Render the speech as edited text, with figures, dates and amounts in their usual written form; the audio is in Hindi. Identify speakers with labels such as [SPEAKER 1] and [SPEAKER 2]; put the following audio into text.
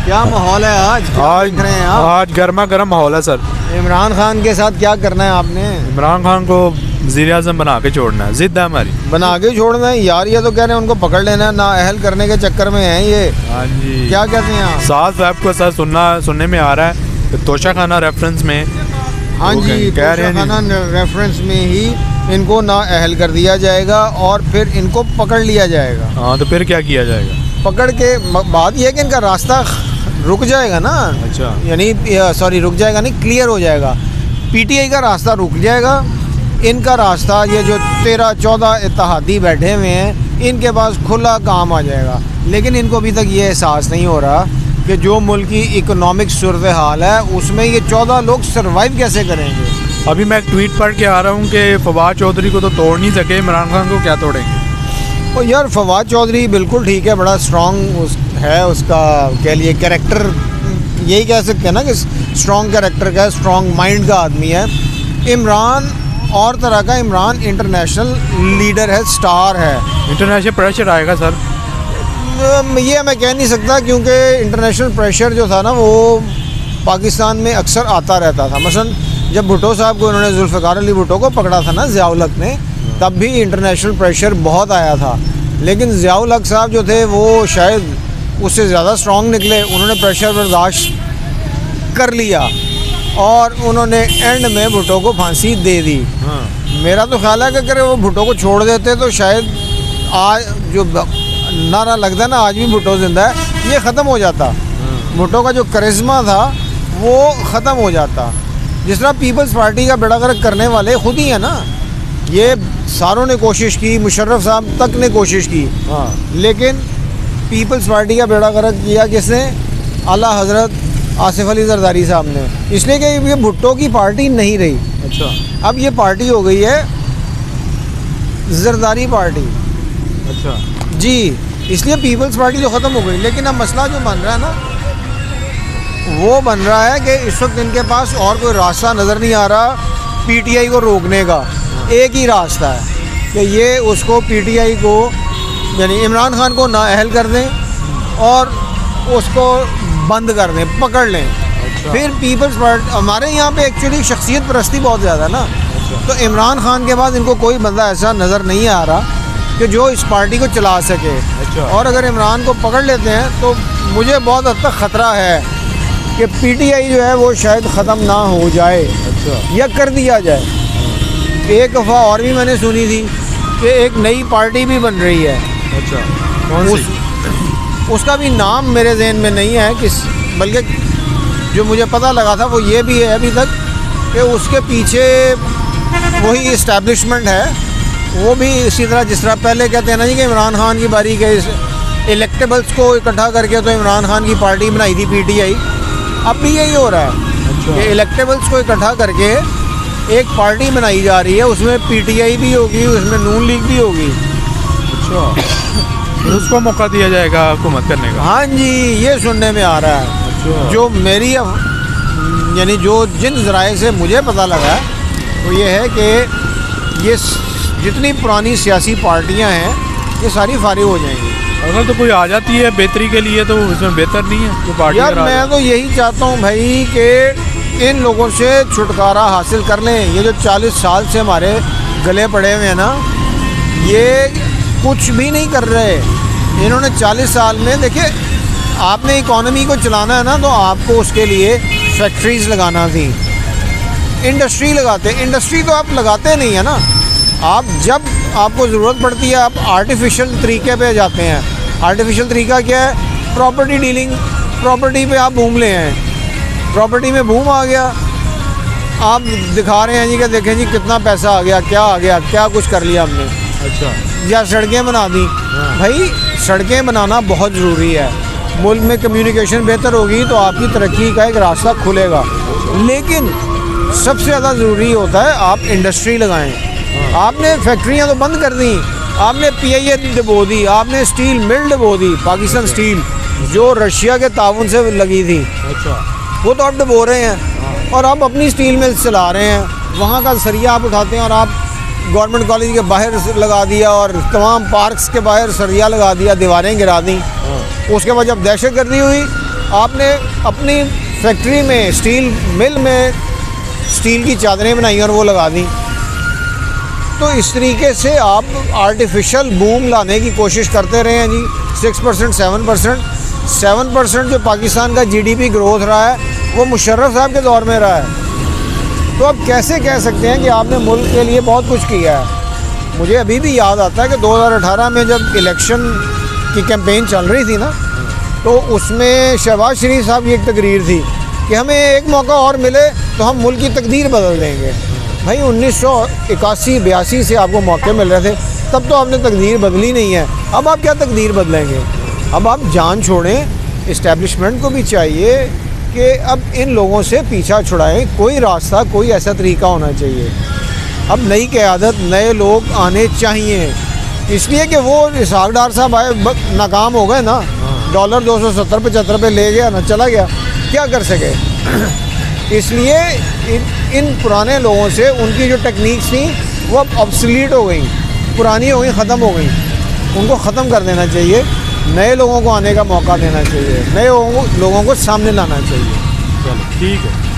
[SPEAKER 1] क्या माहौल है आज?
[SPEAKER 2] आज
[SPEAKER 1] देख रहे हैं आप?
[SPEAKER 2] आज गर्मा गर्म माहौल है सर।
[SPEAKER 1] इमरान खान के साथ क्या करना है आपने?
[SPEAKER 2] इमरान खान को वज़ीर-ए-आज़म बना के छोड़ना है, जिद है हमारी।
[SPEAKER 1] बना के छोड़ना है यार, ये तो कह रहे हैं उनको पकड़ लेना है, ना अहल करने के चक्कर में है ये।
[SPEAKER 2] हाँ जी,
[SPEAKER 1] क्या कहते हैं आप?
[SPEAKER 2] 7 फरवरी को सर सुनने में आ रहा है कि तोशाखाना रेफरेंस में
[SPEAKER 1] हाँ
[SPEAKER 2] वो
[SPEAKER 1] जी,
[SPEAKER 2] कह रहे हैं
[SPEAKER 1] तोशाखाना रेफरेंस में ही इनको ना अहल कर दिया जाएगा और फिर इनको पकड़ लिया जाएगा।
[SPEAKER 2] हाँ, तो फिर क्या किया जाएगा?
[SPEAKER 1] पकड़ के बात यह है कि इनका रास्ता रुक जाएगा ना,
[SPEAKER 2] अच्छा,
[SPEAKER 1] यानी सॉरी रुक जाएगा नहीं, क्लियर हो जाएगा। पीटीआई का रास्ता रुक जाएगा, इनका रास्ता ये जो 13-14 इत्तेहादी बैठे हुए हैं इनके पास खुला काम आ जाएगा। लेकिन इनको अभी तक ये एहसास नहीं हो रहा कि जो मुल्क की इकोनॉमिक सूरत हाल है उसमें ये 14 लोग सर्वाइव कैसे करेंगे।
[SPEAKER 2] अभी मैं एक ट्वीट पढ़ के आ रहा हूँ कि फवाद चौधरी को तो तोड़ नहीं सके, इमरान खान को क्या तोड़ेंगे?
[SPEAKER 1] और यार फवाद चौधरी बिल्कुल ठीक है, बड़ा स्ट्रॉन्ग है, उसका कह लिए कैरेक्टर यही कह सकते हैं ना कि स्ट्रॉन्ग कैरेक्टर का है, स्ट्रॉन्ग माइंड का आदमी है। इमरान और तरह का, इमरान इंटरनेशनल लीडर है, स्टार है।
[SPEAKER 2] इंटरनेशनल प्रेशर आएगा सर?
[SPEAKER 1] ये मैं कह नहीं सकता क्योंकि इंटरनेशनल प्रेशर जो था ना वो पाकिस्तान में अक्सर आता रहता था। मसलन जब भुट्टो साहब को उन्होंने जुल्फ़िकार अली भुट्टो को पकड़ा था ना ज़िया-उल हक़ ने, तब भी इंटरनेशनल प्रेशर बहुत आया था। लेकिन ज़िया-उल हक़ साहब जो थे वो शायद उससे ज़्यादा स्ट्रॉन्ग निकले, उन्होंने प्रेशर बर्दाश्त कर लिया और उन्होंने एंड में भुट्टो को फांसी दे दी।
[SPEAKER 2] हाँ।
[SPEAKER 1] मेरा तो ख्याल है कि अगर वो भुट्टो को छोड़ देते तो शायद आज जो नारा लगता है ना आज भी भुट्टो जिंदा है, ये ख़त्म हो जाता। भुट्टो का जो करिश्मा था वो ख़त्म हो जाता। जिस तरह पीपल्स पार्टी का बेड़ा गर्क करने वाले खुद ही हैं ना, ये सारों ने कोशिश की, मुशर्रफ साहब तक ने कोशिश की,
[SPEAKER 2] हाँ।
[SPEAKER 1] लेकिन पीपल्स पार्टी का बेड़ा गर्क किया किसने? आला हज़रत आसिफ अली जरदारी साहब ने, इसलिए कि ये भुट्टो की पार्टी नहीं रही।
[SPEAKER 2] अच्छा,
[SPEAKER 1] अब ये पार्टी हो गई है जरदारी पार्टी।
[SPEAKER 2] अच्छा
[SPEAKER 1] जी, इसलिए पीपल्स पार्टी जो ख़त्म हो गई। लेकिन अब मसला जो बन रहा है ना वो बन रहा है कि इस वक्त इनके पास और कोई रास्ता नज़र नहीं आ रहा पीटीआई को रोकने का। एक ही रास्ता है कि ये उसको पीटीआई को यानी इमरान खान को नाअहल कर दें और उसको बंद कर दें, पकड़ लें।
[SPEAKER 2] अच्छा।
[SPEAKER 1] फिर पीपल्स पार्टी, हमारे यहाँ पे एक्चुअली शख्सियत परस्ती बहुत ज़्यादा है ना।
[SPEAKER 2] अच्छा।
[SPEAKER 1] तो इमरान खान के बाद इनको कोई बंदा ऐसा नज़र नहीं आ रहा कि जो इस पार्टी को चला सके।
[SPEAKER 2] अच्छा।
[SPEAKER 1] और अगर इमरान को पकड़ लेते हैं तो मुझे बहुत हद तक ख़तरा है कि पीटीआई जो है वो शायद ख़त्म ना हो जाए।
[SPEAKER 2] अच्छा।
[SPEAKER 1] या कर दिया जाए। एक दफ़ा और भी मैंने सुनी थी कि एक नई पार्टी भी बन रही है।
[SPEAKER 2] अच्छा, कौन सी?
[SPEAKER 1] उसका भी नाम मेरे जहन में नहीं है किस, बल्कि जो मुझे पता लगा था वो ये भी है अभी तक कि उसके पीछे वही इस्टेब्लिशमेंट है, वो भी इसी तरह जिस तरह पहले कहते हैं ना जी कि इमरान खान की बारी के इलेक्टेबल्स को इकट्ठा करके तो इमरान खान की पार्टी बनाई थी पीटीआई। अब भी यही हो रहा है।
[SPEAKER 2] अच्छा।
[SPEAKER 1] कि इलेक्टेबल्स को इकट्ठा करके एक पार्टी बनाई जा रही है, उसमें पीटीआई भी होगी, उसमें नून लीग भी होगी।
[SPEAKER 2] अच्छा, फिर उसको मौका दिया जाएगा हुकूमत करने का?
[SPEAKER 1] हाँ जी, ये सुनने में आ रहा है।
[SPEAKER 2] अच्छा।
[SPEAKER 1] जो मेरी यानी जो जिन ज़राए से मुझे पता लगा वो ये है कि ये जितनी पुरानी सियासी पार्टियां हैं ये सारी फारिग हो जाएंगी।
[SPEAKER 2] अगर तो कोई आ जाती है बेहतरी के लिए तो इसमें बेहतर नहीं है जो पार्टी?
[SPEAKER 1] यार मैं तो यही चाहता हूँ भाई कि इन लोगों से छुटकारा हासिल कर लें। ये जो 40 साल से हमारे गले पड़े हुए हैं ना, ये कुछ भी नहीं कर रहे। इन्होंने 40 साल में, देखिए आपने इकॉनमी को चलाना है ना तो आपको उसके लिए फैक्ट्रीज़ लगाना थी, इंडस्ट्री लगाते। इंडस्ट्री तो आप लगाते नहीं है ना, आप जब आपको ज़रूरत पड़ती है आप आर्टिफिशियल तरीके पे जाते हैं। आर्टिफिशियल तरीका क्या है? प्रॉपर्टी डीलिंग, प्रॉपर्टी पे आप बूम ले हैं, प्रॉपर्टी में बूम आ गया, आप दिखा रहे हैं जी कि देखें जी कितना पैसा आ गया, क्या आ गया, क्या कुछ कर लिया हमने।
[SPEAKER 2] अच्छा।
[SPEAKER 1] या सड़कें बना दी। भाई सड़कें बनाना बहुत ज़रूरी है, मुल्क में कम्युनिकेशन बेहतर होगी तो आपकी तरक्की का एक रास्ता खुलेगा। लेकिन सबसे ज़्यादा ज़रूरी होता है आप इंडस्ट्री लगाएं। आपने फैक्ट्रियां तो बंद कर दी, आपने पीआईए डबो दी, आपने स्टील मिल डबो दी, पाकिस्तान स्टील जो रशिया के ताउन से लगी थी।
[SPEAKER 2] अच्छा।
[SPEAKER 1] वो तो आप डबो रहे हैं और आप अपनी स्टील मिल्स चला रहे हैं। वहाँ का सरिया आप उठाते हैं और आप गवर्नमेंट कॉलेज के बाहर लगा दिया और तमाम पार्क्स के बाहर सरिया लगा दिया, दीवारें गिरा दी। उसके बाद जब दहशतगर्दी हुई आपने अपनी फैक्ट्री में, स्टील मिल में स्टील की चादरें बनाई और वो लगा दी। तो इस तरीके से आप आर्टिफिशियल बूम लाने की कोशिश करते रहे हैं जी। 6%, 7% जो पाकिस्तान का GDP ग्रोथ रहा है वो मुशर्रफ साहब के दौर में रहा है। तो अब कैसे कह सकते हैं कि आपने मुल्क के लिए बहुत कुछ किया है। मुझे अभी भी याद आता है कि 2018 में जब इलेक्शन की कैंपेन चल रही थी ना, तो उसमें शहबाज शरीफ साहब की एक तकरीर थी कि हमें एक मौका और मिले तो हम मुल्क की तकदीर बदल देंगे। भाई 1981-82 से आपको मौके मिल रहे थे, तब तो आपने तकदीर बदली नहीं है। अब आप क्या तकदीर बदलेंगे? अब आप जान छोड़ें। इस्टेब्लिशमेंट को भी चाहिए कि अब इन लोगों से पीछा छुड़ाएं। कोई रास्ता, कोई ऐसा तरीका होना चाहिए। अब नई क़यादत, नए लोग आने चाहिए, इसलिए कि वो इसहाक डार साहब आए, नाकाम हो गए ना। डॉलर 270-75 पे ले गया ना, चला गया, क्या कर सके। इसलिए इन पुराने लोगों से उनकी जो टेक्निक्स थी वो अब ऑब्सोलीट हो गई, पुरानी हो गई, ख़त्म हो गई। उनको ख़त्म कर देना चाहिए, नए लोगों को आने का मौका देना चाहिए, नए लोगों को सामने लाना चाहिए।
[SPEAKER 2] चलो ठीक है।